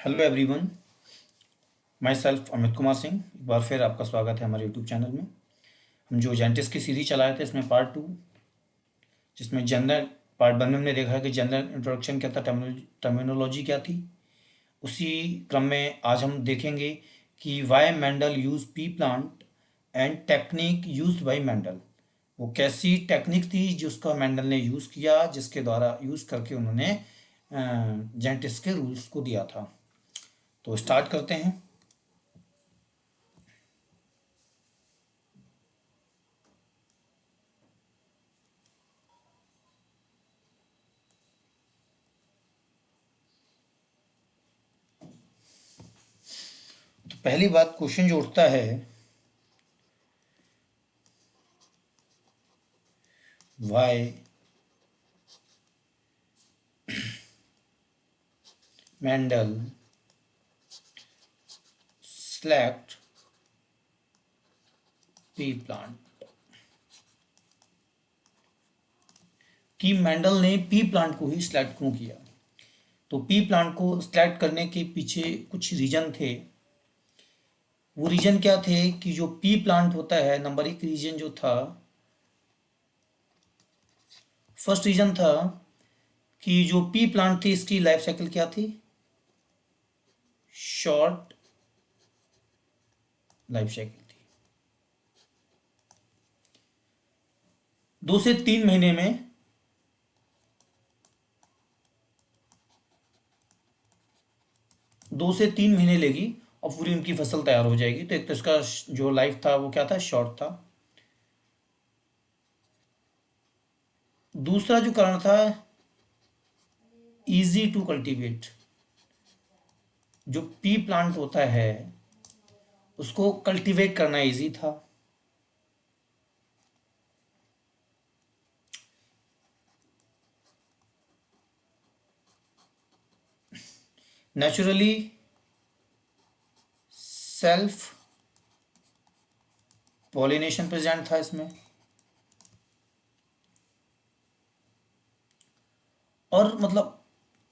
Hello everyone, my self Amit Kumar Singh. एक बार फिर आपका स्वागत है हमारे यूट्यूब चैनल में। हम जो जेंटिस की सीरीज चलाए थे इसमें पार्ट 2, जिसमें जनरल पार्ट 1 में हमने देखा है कि जनरल इंट्रोडक्शन क्या था, टर्मिनोलॉजी क्या थी। उसी क्रम में आज हम देखेंगे कि why Mendel use pea plant and technique used by Mendel. वो कैसी टेक्निक थी जिसका मैंडल ने यूज़ किया, जिसके द्वारा यूज़ करके उन्होंने जेंटिस के रूल्स को दिया था। तो स्टार्ट करते हैं। तो पहली बात क्वेश्चन जो उठता है, why Mendel select pea plant, कि मैंडल ने पी प्लांट को ही सिलेक्ट क्यों किया। तो पी प्लांट को सिलेक्ट करने के पीछे कुछ रीजन थे। वो रीजन क्या थे कि जो पी प्लांट होता है, नंबर एक रीजन जो था, फर्स्ट रीजन था कि जो पी प्लांट थी इसकी लाइफ साइकिल क्या थी, शॉर्ट लाइफ साइकिल थी। 2 से 3 महीने में 2 से 3 महीने लेगी और पूरी उनकी फसल तैयार हो जाएगी। तो एक तो इसका जो लाइफ था वो क्या था, शॉर्ट था। दूसरा जो कारण था, इजी टू कल्टीवेट। जो पी प्लांट होता है उसको कल्टीवेट करना इजी था। नेचुरली सेल्फ पॉलिनेशन प्रेजेंट था इसमें, और मतलब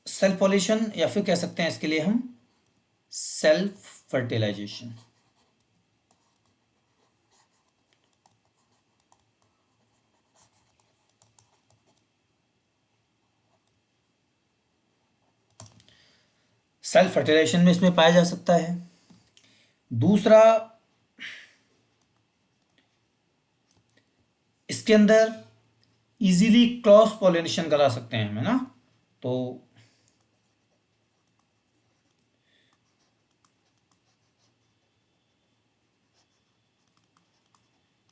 सेल्फ पॉलिनेशन, या फिर कह सकते हैं इसके लिए हम सेल्फ फर्टिलाइजेशन। सेल्फ फर्टिलाइजेशन में इसमें पाया जा सकता है। दूसरा, इसके अंदर इजीली क्रॉस पॉलिनेशन करा सकते हैं हम, है ना। तो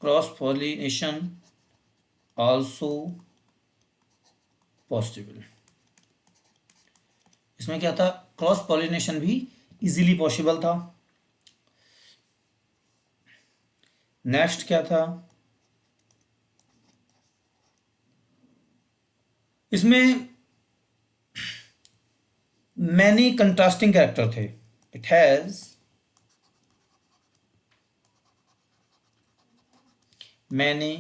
क्रॉस पॉलिनेशन आल्सो पॉसिबल। इसमें क्या था, क्रॉस पॉलिनेशन भी इजीली पॉसिबल था। नेक्स्ट क्या था, इसमें मैनी कंट्रास्टिंग कैरेक्टर थे। It has many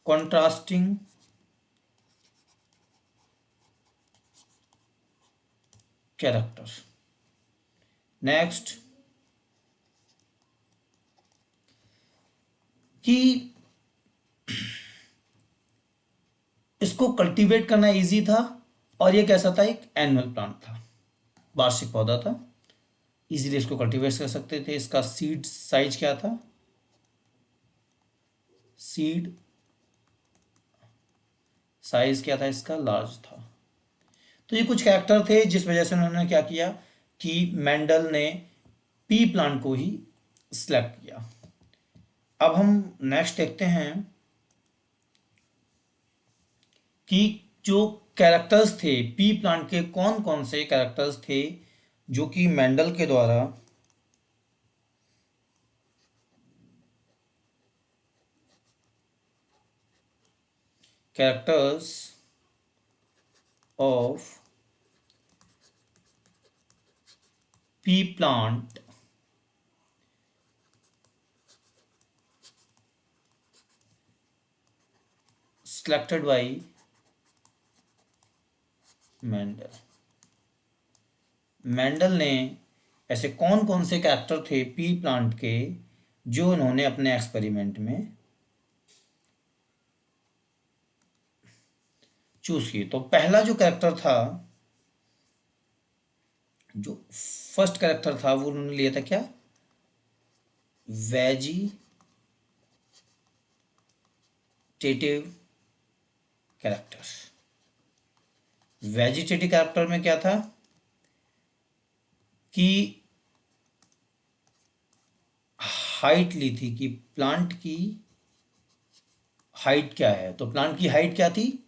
contrasting character. Next, कि इसको कल्टीवेट करना इजी था, और ये कैसा था, एक एनुअल प्लांट था, वार्षिक पौधा था। इजीली इसको कल्टीवेट कर सकते थे। इसका सीड साइज क्या था, सीड साइज क्या था इसका, लार्ज था। तो ये कुछ कैरेक्टर थे जिस वजह से उन्होंने क्या किया कि मेंडल ने पी प्लांट को ही सिलेक्ट किया। अब हम नेक्स्ट देखते हैं कि जो कैरेक्टर्स थे पी प्लांट के, कौन कौन से कैरेक्टर्स थे जो कि मेंडल के द्वारा characters of P plant selected by Mendel. Mendel ने ऐसे कौन कौन से कैरेक्टर थे पी प्लांट के जो उन्होंने अपने एक्सपेरिमेंट में चूज किए। तो पहला जो कैरेक्टर था, जो फर्स्ट कैरेक्टर था, वो उन्होंने लिया था क्या, वेजिटेटिव कैरेक्टर। वेजिटेटिव कैरेक्टर में क्या था कि हाइट ली थी कि प्लांट की हाइट क्या है। तो प्लांट की हाइट क्या थी,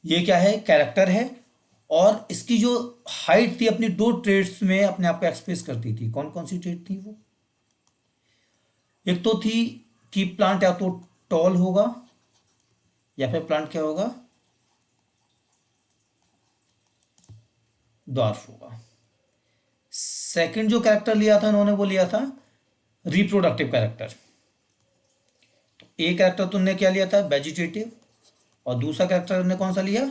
ये क्या है, कैरेक्टर है, और इसकी जो हाइट थी अपनी दो ट्रेड्स में अपने आप को एक्सप्रेस करती थी। कौन कौन सी ट्रेड थी वो, एक तो थी कि प्लांट या तो टॉल होगा या फिर प्लांट क्या होगा, ड्वार्फ होगा। सेकंड जो कैरेक्टर लिया था उन्होंने, वो लिया था रिप्रोडक्टिव कैरेक्टर। तो एक कैरेक्टर तुमने क्या लिया था, वेजिटेटिव, और दूसरा कैरेक्टर ने कौन सा लिया,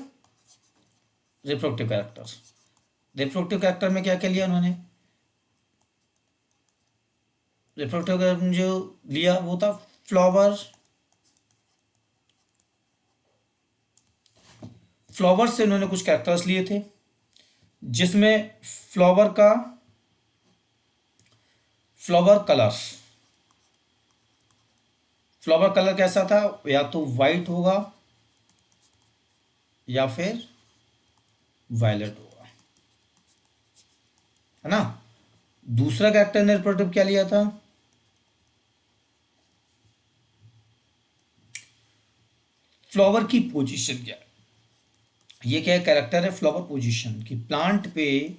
रिप्रोडक्टिव कैरेक्टर। रिप्रोडक्टिव कैरेक्टर में क्या क्या लिया उन्होंने, रिप्रोडक्टिव कैरेक्टर जो लिया वो था फ्लावर। फ्लावर से उन्होंने कुछ कैरेक्टर्स लिए थे, जिसमें फ्लावर कलर, फ्लावर कलर कैसा था, या तो वाइट होगा या फिर वायलेट होगा, है ना। दूसरा कैरेक्टर ने रिप्रोडक्टिव क्या लिया था, फ्लावर की पोजीशन क्या है। ये क्या है, कैरेक्टर है फ्लावर पोजीशन की, प्लांट पे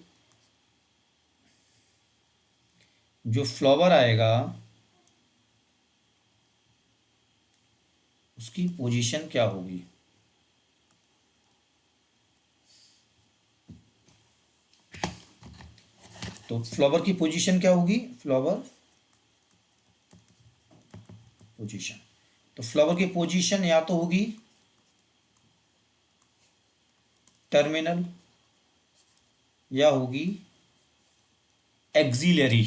जो फ्लावर आएगा उसकी पोजीशन क्या होगी। तो फ्लावर की पोजीशन क्या होगी, फ्लावर पोजीशन। तो फ्लावर की पोजीशन या तो होगी टर्मिनल या होगी एक्सिलरी।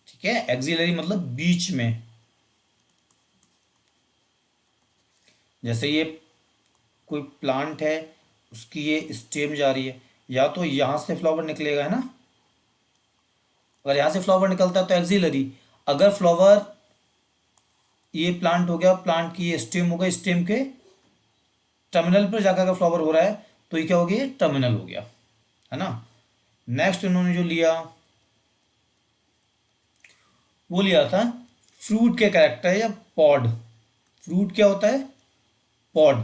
ठीक है, एक्सिलरी मतलब बीच में। जैसे ये कोई प्लांट है, उसकी ये स्टेम जा रही है, या तो यहां से फ्लावर निकलेगा, है ना। अगर यहां से फ्लावर निकलता है तो एक्सिलरी। अगर फ्लावर, ये प्लांट हो गया, प्लांट की ये स्टेम हो गई, स्टेम के टर्मिनल पर जाकर अगर फ्लावर हो रहा है तो ये क्या हो गया, टर्मिनल हो गया, है ना। नेक्स्ट इन्होंने जो लिया वो लिया था फ्रूट के कैरेक्टर या पॉड। फ्रूट क्या होता है, पॉड।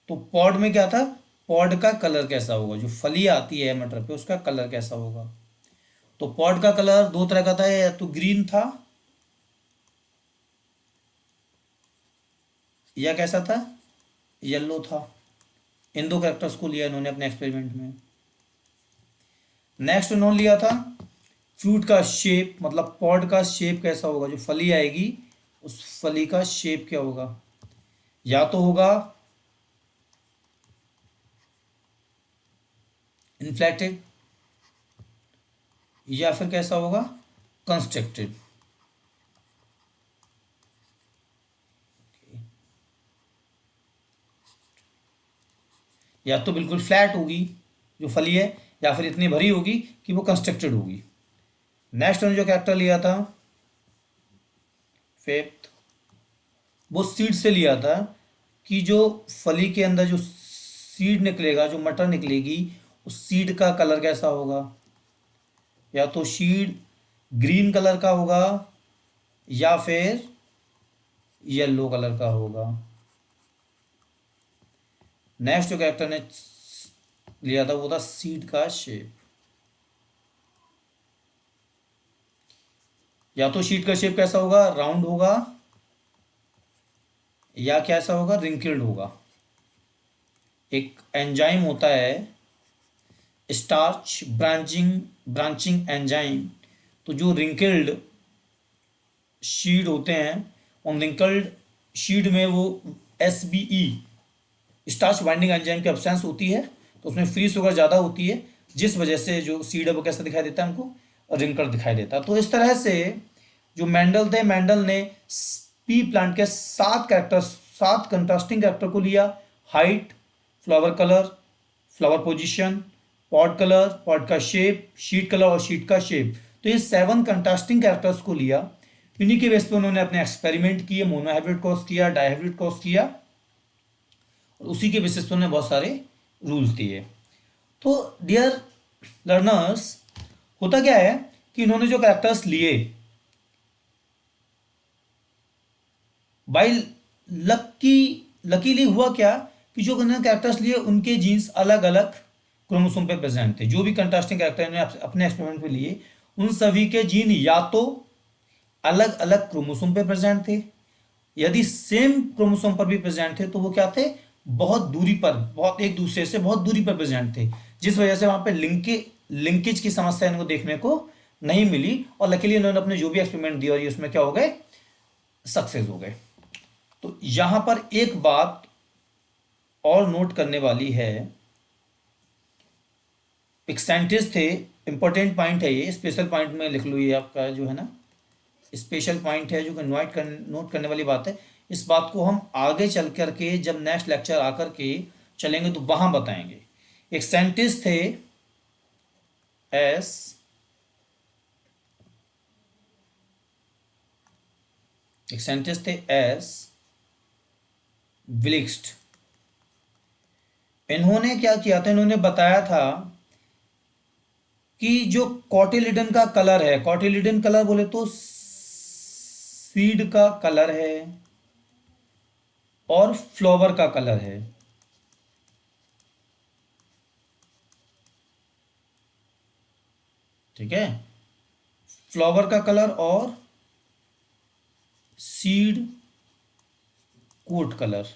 तो पॉड में क्या था, पॉड का कलर कैसा होगा, जो फली आती है मटर पे उसका कलर कैसा होगा। तो पॉड का कलर दो तरह का था, या तो ग्रीन था या कैसा था, येलो था। इन दो कैरेक्टर्स को लिया इन्होंने अपने एक्सपेरिमेंट में। नेक्स्ट उन्होंने लिया था फ्रूट का शेप, मतलब पॉड का शेप कैसा होगा, जो फली आएगी उस फली का शेप क्या होगा, या तो होगा इन्फ्लेटेड या फिर कैसा होगा, कंस्ट्रक्टेड। या तो बिल्कुल फ्लैट होगी जो फली है, या फिर इतनी भरी होगी कि वो कंस्ट्रक्टेड होगी। नेक्स्ट उन्होंने जो कैरेक्टर लिया था फिफ्थ, वो सीड से लिया था कि जो फली के अंदर जो सीड निकलेगा, जो मटर निकलेगी, उस सीड का कलर कैसा होगा। या तो सीड ग्रीन कलर का होगा या फिर येलो कलर का होगा। नेक्स्ट जो कैरेक्टर ने लिया था वो था सीड का शेप। या तो सीड का शेप कैसा होगा, राउंड होगा, या कैसा होगा, रिंकल्ड होगा। एक एंजाइम होता है स्टार्च ब्रांचिंग एंजाइम। तो जो रिंकल्ड शीड होते हैं, उन रिंकल्ड शीड में वो SBE स्टार्च बाइंडिंग एंजाइम की एब्सेंस होती है, तो उसमें फ्री शुगर ज़्यादा होती है, जिस वजह से जो सीड है वो कैसा दिखाई देता है हमको, रिंकल दिखाई देता है। तो इस तरह से जो मेंडल थे, मेंडल ने पी प्लांट के 7 कंट्रास्टिंग कैरेक्टर को लिया, height, flower colour, flower position, pot colour, pot का शेप, शीट कलर और शीट का शेप। तो ये 7 कंट्रास्टिंग कैरेक्टर्स को लिया, इन्हीं के बेस पे उन्होंने अपने एक्सपेरिमेंट किए, मोनोहाइब्रिड क्रॉस किया, डायहाइब्रिड क्रॉस किया, और उसी के बेसिस पे उन्होंने बहुत सारे रूल्स दिए। तो डियर लर्नर्स, होता क्या है कि इन्होंने जो कैरेक्टर्स लिए, बाई लकीली हुआ क्या कि जो उन्होंने कैरेक्टर्स लिए उनके जीन्स अलग अलग क्रोमोसोम पे प्रेजेंट थे। जो भी कंट्रास्टिंग कैरेक्टर इन्होंने अपने एक्सपेरिमेंट में लिए, उन सभी के जीन या तो अलग अलग क्रोमोसोम पे प्रेजेंट थे, यदि सेम क्रोमोसोम पर भी प्रेजेंट थे तो वो क्या थे, बहुत दूरी पर, बहुत एक दूसरे से बहुत दूरी पर प्रेजेंट थे, जिस वजह से वहां पे लिंकेज की समस्या इनको देखने को नहीं मिली। और लकीली इन्होंने अपने जो भी एक्सपेरिमेंट दिए और ये उसमें क्या हो गए, सक्सेस हो गए। तो यहां पर एक बात और नोट करने वाली है, एक साइंटिस्ट थे, इंपॉर्टेंट पॉइंट है ये, स्पेशल पॉइंट में लिख लो, ये आपका जो है ना स्पेशल पॉइंट है, जो कि नोट करने वाली बात है। इस बात को हम आगे चल करके जब नेक्स्ट लेक्चर आकर के चलेंगे तो वहां बताएंगे। एक साइंटिस्ट थे एस एक साइंटिस्ट थे एस विलिक्स्ट। इन्होंने क्या किया था, इन्होंने बताया था कि जो कॉटिलिडन का कलर है, कॉटिलिडन कलर बोले तो सीड का कलर है और फ्लावर का कलर है। ठीक है, फ्लावर का कलर और सीड कोट कलर,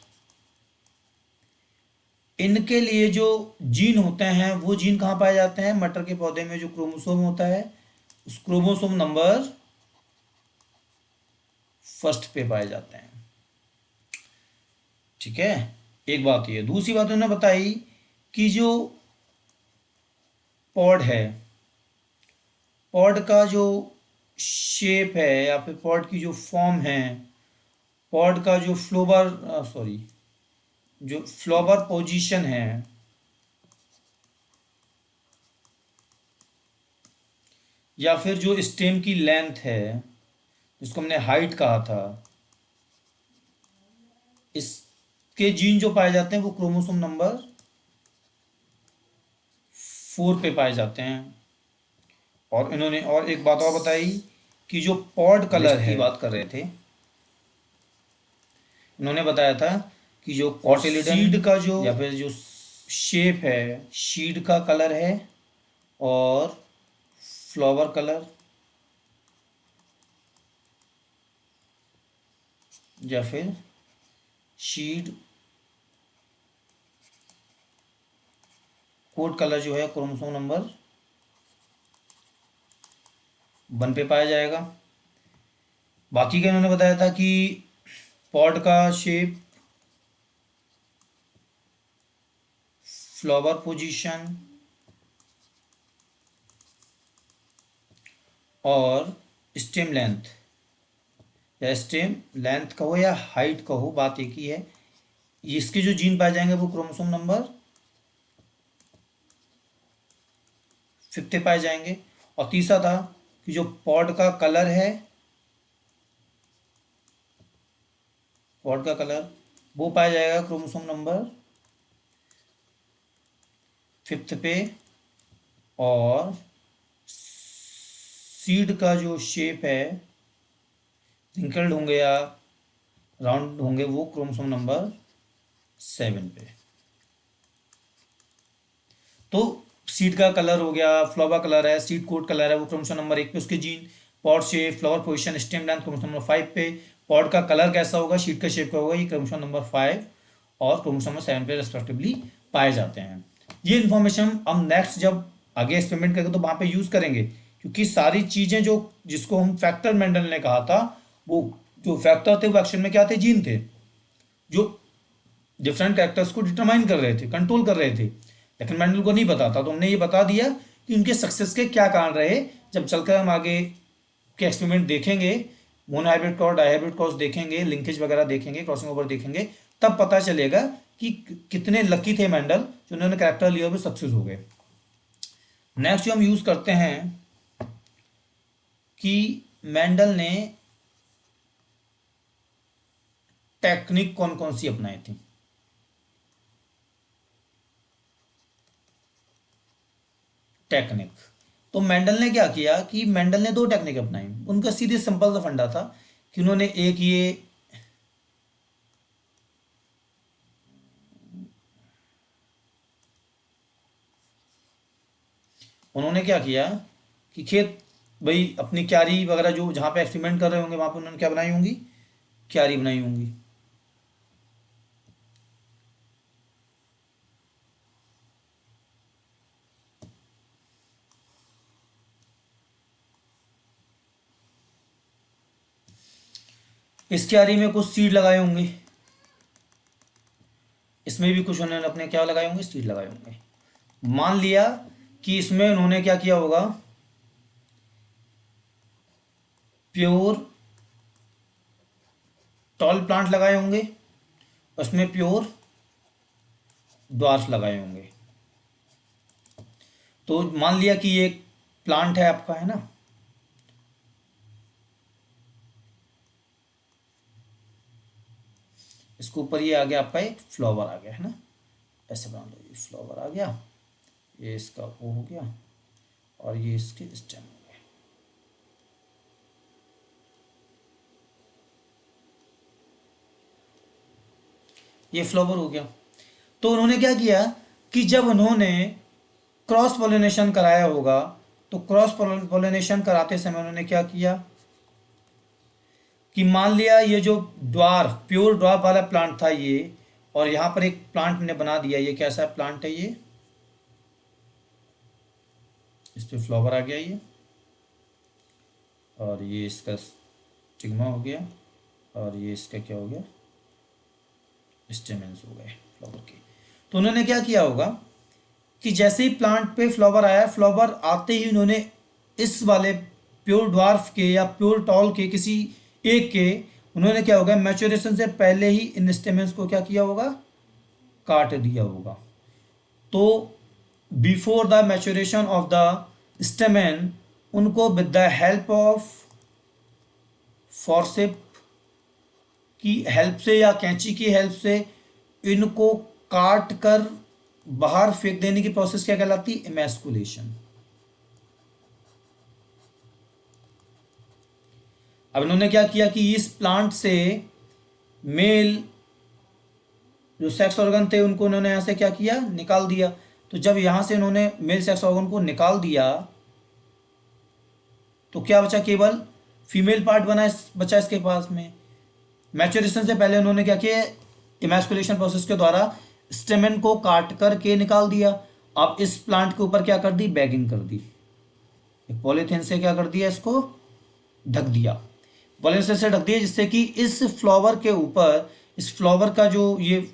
इनके लिए जो जीन होते हैं वो जीन कहाँ पाए जाते हैं, मटर के पौधे में जो क्रोमोसोम होता है उस क्रोमोसोम नंबर फर्स्ट पे पाए जाते हैं। ठीक है, एक बात ये। दूसरी बात उन्होंने बताई कि जो पॉड है, पॉड का जो शेप है या फिर पॉड की जो फॉर्म है, पॉड का जो जो फ्लावर पोजीशन है, या फिर जो स्टेम की लेंथ है जिसको हमने हाइट कहा था, इसके जीन जो पाए जाते हैं वो क्रोमोसोम नंबर 4 पे पाए जाते हैं। और इन्होंने और एक बात और बताई कि जो पॉड कलर है, बात कर रहे थे, इन्होंने बताया था कि जो कॉटिलिडन सीड का जो या फिर जो शेप है, सीड का कलर है और फ्लावर कलर या फिर सीड कोड कलर जो है क्रोमोसोम नंबर 1 पे पाया जाएगा। बाकी का इन्होंने बताया था कि पॉड का शेप, फ्लावर पोजीशन और स्टेम लेंथ, या स्टेम लेंथ कहो या हाइट कहो, बात एक ही है, इसके जो जीन पाए जाएंगे वो क्रोमोसोम नंबर 5 पे पाए जाएंगे। और तीसरा था कि जो पॉड का कलर है, पॉड का कलर वो पाया जाएगा क्रोमोसोम नंबर 5 पे, और सीड का जो शेप है, रिंकल्ड होंगे या राउंड होंगे, वो क्रोमोसोम नंबर 7 पे। तो सीड का कलर हो गया, फ्लावर कलर है, सीड कोट कलर है, वो क्रोमोसोम नंबर 1 पे, उसके gene, pod shape, flower position, stem length chromosome number 5 पे, पॉड का कलर कैसा होगा, शीट का शेप का होगा, ये क्रोमोसोम नंबर 5 और क्रोमोसोम नंबर 7 पे रेस्पेक्टिवली पाए जाते हैं। ये इन्फॉर्मेशन हम नेक्स्ट जब आगे एक्सपेरिमेंट करेंगे तो वहाँ पे यूज़ करेंगे, क्योंकि सारी चीज़ें जो जिसको हम फैक्टर मेंडल ने कहा था, वो जो फैक्टर थे वो एक्शन में क्या थे, जीन थे, जो डिफरेंट कैरेक्टर्स को डिटरमाइन कर रहे थे, कंट्रोल कर रहे थे। लेकिन मेंडल को नहीं पता था, तो हमने ये बता दिया कि उनके सक्सेस के क्या कारण रहे। जब चलकर हम आगे के एक्सपेरिमेंट देखेंगे, मोनोहाइब्रिड क्रॉस डायहाइब्रिड क्रॉस देखेंगे, लिंकेज वगैरह देखेंगे, क्रॉसिंग ओवर देखेंगे, तब पता चलेगा कि कितने लकी थे मेंडल जो उन्होंने कैरेक्टर लिया भी सक्सेस हो गए। नेक्स्ट जो हम यूज करते हैं कि मेंडल ने टेक्निक कौन कौन सी अपनाई थी। टेक्निक, तो मेंडल ने क्या किया कि मेंडल ने दो टेक्निक अपनाई। उनका सीधे सिंपल सा फंडा था कि उन्होंने एक ये उन्होंने क्या किया कि खेत भाई अपनी क्यारी वगैरह जो जहाँ पे एक्सपेरिमेंट कर रहे होंगे वहाँ पे उन्होंने क्या बनाई होंगी, क्यारी बनाई होंगी। इस क्यारी में कुछ सीड लगाए होंगे, इसमें भी कुछ उन्होंने अपने क्या लगाए होंगे, सीड लगाए होंगे। मान लिया कि इसमें उन्होंने क्या किया होगा, प्योर टॉल प्लांट लगाए होंगे, उसमें प्योर ड्वार्फ लगाए होंगे। तो मान लिया कि ये प्लांट है आपका, है ना, इसके ऊपर ये आ गया आपका एक फ्लावर आ गया, है ना, ऐसे बना लो, ये फ्लावर आ गया, ये इसका वो हो गया और ये इसके स्टेम हो गए। ये फ्लावर हो गया। तो उन्होंने क्या किया कि जब उन्होंने क्रॉस पॉलिनेशन कराया होगा, तो क्रॉस पॉलिनेशन कराते समय उन्होंने क्या किया कि मान लिया ये जो ड्वार्फ प्योर ड्वार्फ वाला प्लांट था ये, और यहां पर एक प्लांट ने बना दिया, ये कैसा प्लांट है ये, इस पे फ्लावर आ गया ये, और ये इसका स्टिग्मा हो गया, और ये इसका क्या हो गया, स्टेमेंस हो गए फ्लावर के। तो उन्होंने क्या किया होगा कि जैसे ही प्लांट पे फ्लावर आया, फ्लावर आते ही उन्होंने इस वाले प्योर ड्वार्फ के या प्योर टॉल के किसी एक के उन्होंने क्या होगा, मैच्योरेशन से पहले ही इन स्टेमेंस को क्या किया होगा, काट दिया होगा। तो before the maturation of the stamen, उनको with the help of forcep की हेल्प से या कैंची की हेल्प से इनको काट कर बाहर फेंक देने की प्रोसेस क्या कहलाती है, इमैस्कुलेशन। अब इन्होंने क्या किया कि इस प्लांट से मेल जो सेक्स ऑर्गन थे उनको उन्होंने यहां से क्या किया, निकाल दिया। तो जब यहां से उन्होंने मेल सेक्स ऑर्गन को निकाल दिया तो क्या बचा, केवल फीमेल पार्ट बचा इसके पास में। मैच्योरेशन से पहले उन्होंने क्या किया, इमैस्कुलेशन प्रोसेस के द्वारा स्टेमेन को काट करके निकाल दिया। अब इस प्लांट के ऊपर क्या कर दी, बैगिंग कर दी, एक पॉलीथीन से क्या कर दिया, इसको ढक दिया, पॉलीथीन से ढक दिया, जिससे कि इस फ्लावर के ऊपर, इस फ्लावर का जो ये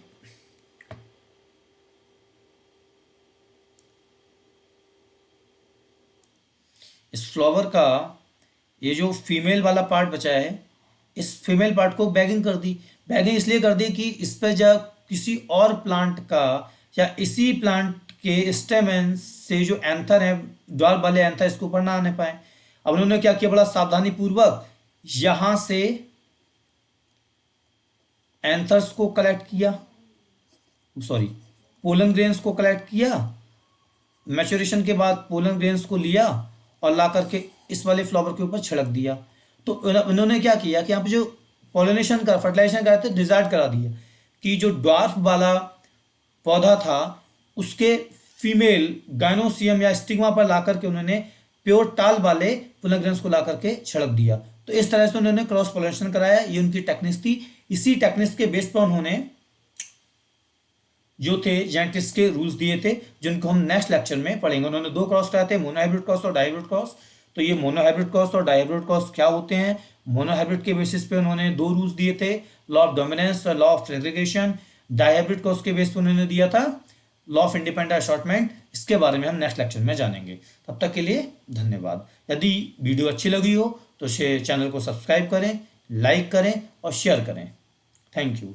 इस फ्लावर का ये जो फीमेल वाला पार्ट बचा है, इस फीमेल पार्ट को बैगिंग कर दी। बैगिंग इसलिए कर दी कि इस पर जब किसी और प्लांट का या इसी प्लांट के स्टेमेन से जो एंथर है, ड्वार्फ वाले एंथर, इसके ऊपर ना आने पाए। अब उन्होंने क्या किया, बड़ा सावधानी पूर्वक यहां से एंथर्स को कलेक्ट किया, सॉरी पोलन ग्रेन्स को कलेक्ट किया, मैच्योरेशन के बाद पोलन ग्रेन्स को लिया और ला करके इस वाले फ्लावर के ऊपर छिड़क दिया। तो इन्होंने क्या किया कि यहाँ पे जो पॉलिनेशन का फर्टिलाइजेशन करा थे, डिजार्ट करा दिया कि जो ड्वार्फ वाला पौधा था उसके फीमेल गाइनोसियम या स्टिग्मा पर ला करके उन्होंने प्योर टाल वाले पोलन ग्रेन्स को ला करके छिड़क दिया। तो इस तरह से उन्होंने क्रॉस पॉलिनेशन कराया, ये उनकी टेक्निक्स थी। इसी टेक्निक्स के बेस पर उन्होंने जो थे जेनेटिक्स के रूल्स दिए थे, जिनको हम नेक्स्ट लेक्चर में पढ़ेंगे। उन्होंने दो क्रॉस कराए थे, मोनोहाइब्रिड क्रॉस और डायहाइब्रिड क्रॉस। तो ये मोनोहाइब्रिड क्रॉस और डायहाइब्रिड क्रॉस क्या होते हैं, मोनोहाइब्रिड के बेसिस पे उन्होंने दो रूल्स दिए थे, लॉ ऑफ डोमिनेंस और law of segregation. Dihybrid cross के बेस पे उन्होंने दिया था लॉ ऑफ इंडिपेंडेंट असॉर्टमेंट, इसके बारे में हम नेक्स्ट लेक्चर में जानेंगे। तब तक के लिए धन्यवाद। यदि वीडियो अच्छी लगी हो तो चैनल को सब्सक्राइब करें, लाइक करें और शेयर करें। Thank you.